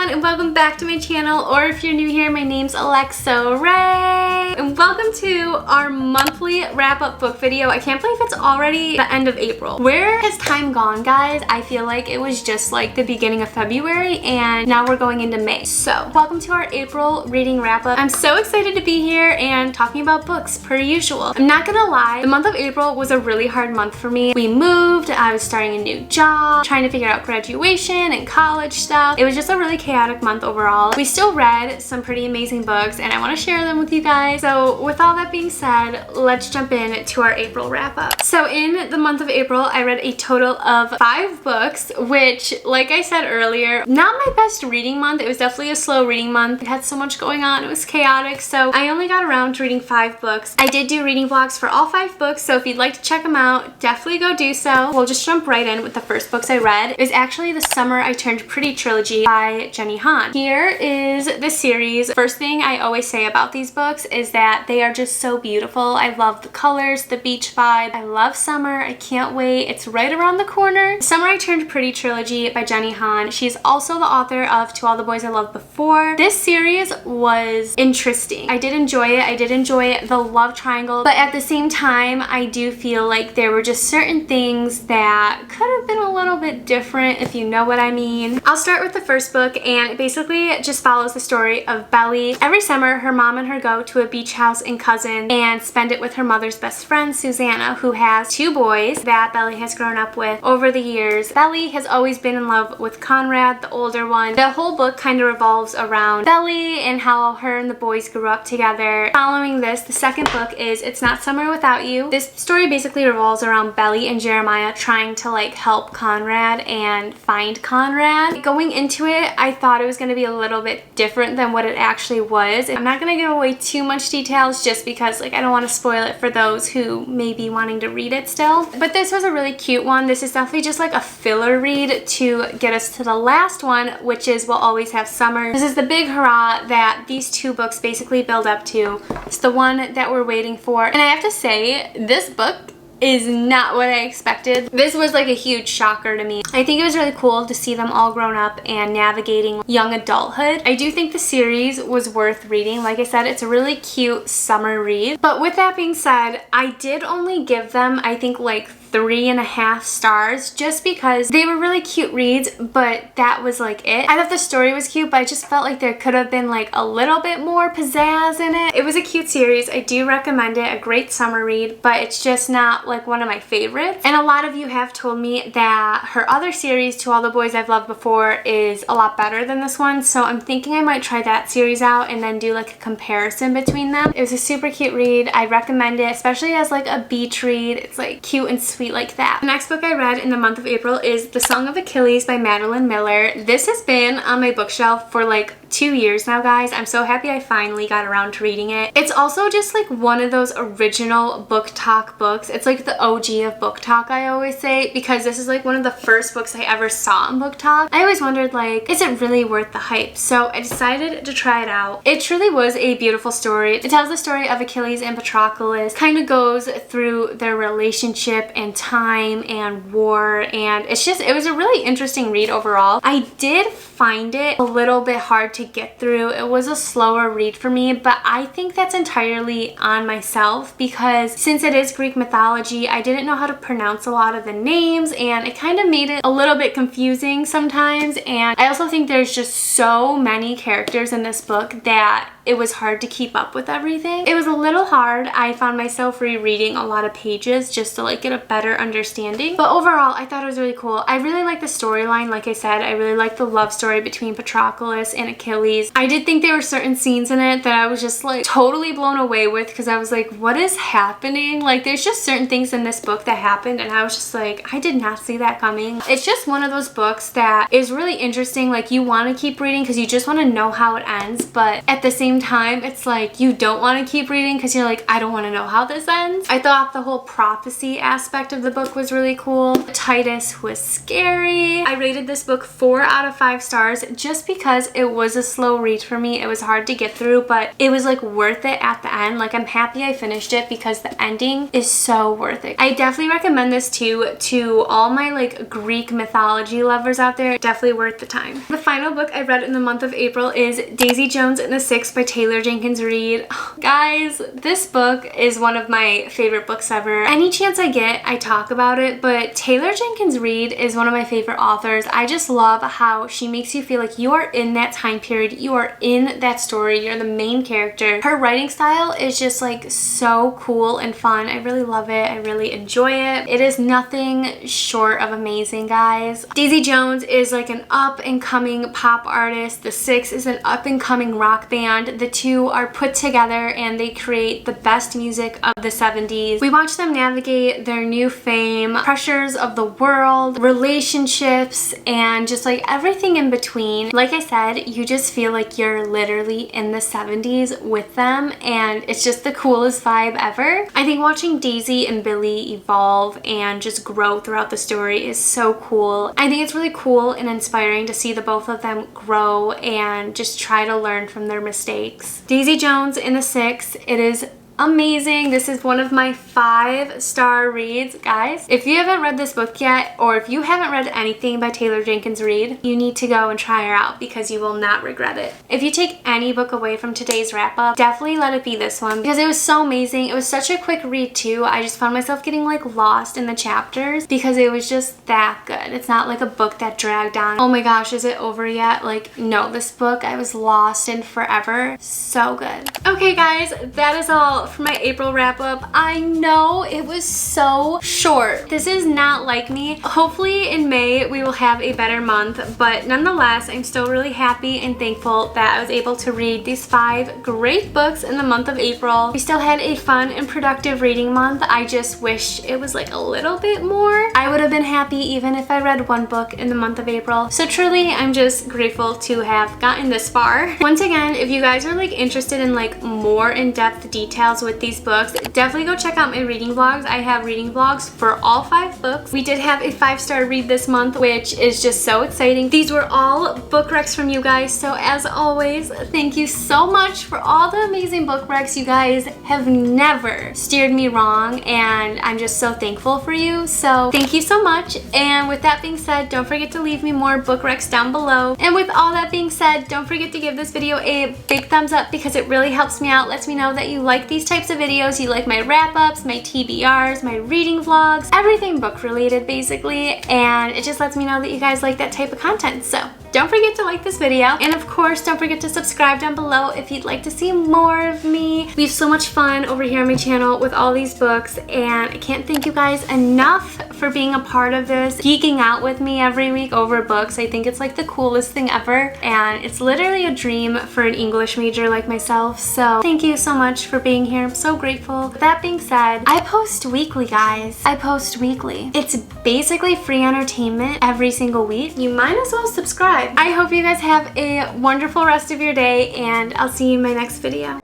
everyone, and welcome back to my channel, or if you're new here, my name's Alexarayeco, and welcome to our monthly wrap-up book video. I can't believe it's already the end of April. Where has time gone, guys? I feel like it was just like the beginning of February, and now we're going into May. So, welcome to our April reading wrap-up. I'm so excited to be here and talking about books, per usual. I'm not gonna lie, the month of April was a really hard month for me. We moved, I was starting a new job, trying to figure out graduation and college stuff. It was just a really chaotic month overall. We still read some pretty amazing books and I want to share them with you guys. So with all that being said, let's jump in to our April wrap up. So in the month of April, I read a total of 5 books, which, like I said earlier, not my best reading month. It was definitely a slow reading month. It had so much going on. It was chaotic. So I only got around to reading 5 books. I did do reading vlogs for all 5 books. So if you'd like to check them out, definitely go do so. We'll just jump right in with the first books I read. It was actually The Summer I Turned Pretty trilogy by Jenny Han. Here is the series. First thing I always say about these books is that they are just so beautiful. I love the colors, the beach vibe. I love summer. I can't wait. It's right around the corner. The Summer I Turned Pretty trilogy by Jenny Han. She's also the author of To All the Boys I Loved Before. This series was interesting. I did enjoy it. I did enjoy the love triangle, but at the same time, I do feel like there were just certain things that could have been a little bit different, if you know what I mean. I'll start with the first book, and it basically just follows the story of Belly. Every summer, her mom and her go to a beach house in Cousin and spend it with her mother's best friend, Susanna, who has 2 boys that Belly has grown up with over the years. Belly has always been in love with Conrad, the older one. The whole book kind of revolves around Belly and how her and the boys grew up together. Following this, the second book is It's Not Summer Without You. This story basically revolves around Belly and Jeremiah trying to like help Conrad and find Conrad. Going into it, I thought it was going to be a little bit different than what it actually was. I'm not going to give away too much details just because like I don't want to spoil it for those who may be wanting to read it still. But this was a really cute one. This is definitely just like a filler read to get us to the last one, which is We'll Always Have Summer. This is the big hurrah that these 2 books basically build up to. It's the one that we're waiting for. And I have to say, this book is not what I expected. This was like a huge shocker to me. I think it was really cool to see them all grown up and navigating young adulthood. I do think the series was worth reading. Like I said, it's a really cute summer read. But with that being said, I did only give them, I think, like 3.5 stars just because they were really cute reads, but that was like it. I thought the story was cute, but I just felt like there could have been like a little bit more pizzazz in it. It was a cute series. I do recommend it. A great summer read, but it's just not like one of my favorites. And a lot of you have told me that her other series, To All the Boys I've Loved Before, is a lot better than this one, so I'm thinking I might try that series out and then do like a comparison between them. It was a super cute read. I recommend it, especially as like a beach read. It's like cute and sweet like that. The next book I read in the month of April is The Song of Achilles by Madeline Miller. This has been on my bookshelf for like 2 years now, guys. I'm so happy I finally got around to reading it. It's also just like one of those original book talk books. It's like the OG of book talk, I always say, because this is like one of the first books I ever saw in book talk. I always wondered like, is it really worth the hype? So I decided to try it out. It truly was a beautiful story. It tells the story of Achilles and Patroclus, kind of goes through their relationship and time and war, and it was a really interesting read overall. I did find it a little bit hard to get through. It was a slower read for me, but I think that's entirely on myself because since it is Greek mythology, I didn't know how to pronounce a lot of the names, and it kind of made it a little bit confusing sometimes. And I also think there's just so many characters in this book that it was hard to keep up with everything. It was a little hard. I found myself rereading a lot of pages just to like get a better understanding. But overall, I thought it was really cool. I really like the storyline. Like I said, I really like the love story between Patroclus and Achilles. I did think there were certain scenes in it that I was just like totally blown away with because I was like, what is happening? Like there's just certain things in this book that happened and I was just like, I did not see that coming. It's just one of those books that is really interesting. Like you want to keep reading because you just want to know how it ends, but at the same same time, it's like you don't want to keep reading because you're like, I don't want to know how this ends. I thought the whole prophecy aspect of the book was really cool. Titus was scary. I rated this book 4 out of 5 stars just because it was a slow read for me. It was hard to get through, but it was like worth it at the end. Like, I'm happy I finished it because the ending is so worth it. I definitely recommend this too to all my like Greek mythology lovers out there. Definitely worth the time. The final book I read in the month of April is Daisy Jones and the Six by Taylor Jenkins Reid. Guys, this book is one of my favorite books ever. Any chance I get, I talk about it, but Taylor Jenkins Reid is one of my favorite authors. I just love how she makes you feel like you are in that time period, you are in that story, you're the main character. Her writing style is just like so cool and fun. I really love it. I really enjoy it. It is nothing short of amazing, guys. Daisy Jones is like an up-and-coming pop artist. The Six is an up-and-coming rock band. The two are put together and they create the best music of the 70s. We watch them navigate their new fame, pressures of the world, relationships, and just like everything in between. Like I said, you just feel like you're literally in the 70s with them, and it's just the coolest vibe ever. I think watching Daisy and Billy evolve and just grow throughout the story is so cool. I think it's really cool and inspiring to see the both of them grow and just try to learn from their mistakes. Daisy Jones and the Six, it is amazing. This is one of my 5-star reads. Guys, if you haven't read this book yet, or if you haven't read anything by Taylor Jenkins Reid, you need to go and try her out because you will not regret it. If you take any book away from today's wrap up, definitely let it be this one because it was so amazing. It was such a quick read too. I just found myself getting like lost in the chapters because it was just that good. It's not like a book that dragged on. Oh my gosh, is it over yet? Like, no, this book I was lost in forever. So good. Okay guys, that is all for my April wrap up. I know it was so short. This is not like me. Hopefully in May we will have a better month, but nonetheless I'm still really happy and thankful that I was able to read these 5 great books in the month of April. We still had a fun and productive reading month. I just wish it was like a little bit more. I would have been happy even if I read 1 book in the month of April. So truly I'm just grateful to have gotten this far. Once again, if you guys are like interested in like more in-depth details with these books, definitely go check out my reading vlogs. I have reading vlogs for all 5 books. We did have a 5-star read this month, which is just so exciting. These were all book recs from you guys, so as always, thank you so much for all the amazing book recs. You guys have never steered me wrong, and I'm just so thankful for you, so thank you so much. And with that being said, don't forget to leave me more book recs down below. And with all that being said, don't forget to give this video a big thumbs up because it really helps me out, lets me know that you like these types of videos, you like my wrap-ups, my TBRs, my reading vlogs, everything book related basically, and it just lets me know that you guys like that type of content. So don't forget to like this video, and of course don't forget to subscribe down below if you'd like to see more of me. We have so much fun over here on my channel with all these books, and I can't thank you guys enough for being a part of this, geeking out with me every week over books. I think it's like the coolest thing ever, and it's literally a dream for an English major like myself, so thank you so much for being here. I'm so grateful. With that being said, I post weekly, guys. I post weekly. It's basically free entertainment every single week. You might as well subscribe. I hope you guys have a wonderful rest of your day, and I'll see you in my next video.